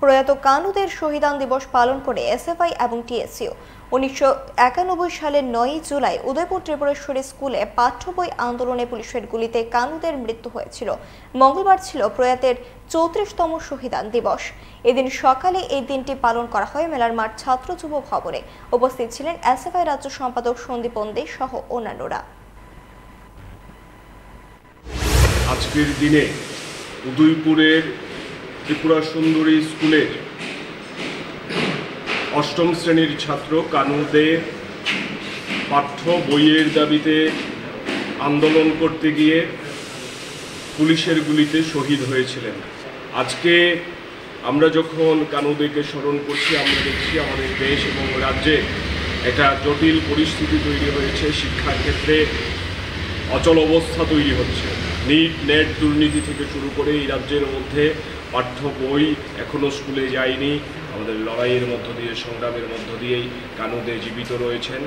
প্রয়াত কানুদের শহীদান দিবস পালন করে এসএফআই এবং টিএসইউ। 1991 সালের 9 জুলাই উদয়পুর ত্রিপুরেশ্বরী স্কুলে পাঠ্য বই আন্দোলনে পুলিশের গুলিতে কানুদের মৃত্যু হয়েছিল। মঙ্গলবার ছিল প্রয়াতের 34তম শহীদান দিবস। এদিন সকালে এই দিনটি পালন করা হয় মেলার মাঠ ছাত্র যুব ভবনে। উপস্থিত ছিলেন এসএফআই রাজ্য সম্পাদক সন্দীপ দে সহ অন্যান্যরা। আজকের দিনে উদয়পুরের ত্রিপুরা সুন্দরী স্কুলের অষ্টম শ্রেণীর ছাত্র কানু দে পাঠ্য বইয়ের দাবিতে আন্দোলন করতে গিয়ে পুলিশের গুলিতে শহীদ হয়েছিলেন। আজকে আমরা যখন কানু দেকে স্মরণ করছি, আমরা দেখছি আমাদের দেশ এবং রাজ্যে একটা জটিল পরিস্থিতি তৈরি হয়েছে। শিক্ষার ক্ষেত্রে অচল অবস্থা তৈরি হচ্ছে। নিট নেট দুর্নীতি থেকে শুরু করে এই রাজ্যের মধ্যে পাঠ্য বই এখনও স্কুলে যায়নি। আমাদের লড়াইয়ের মধ্য দিয়ে, সংগ্রামের মধ্য দিয়েই কানু দে জীবিত রয়েছেন।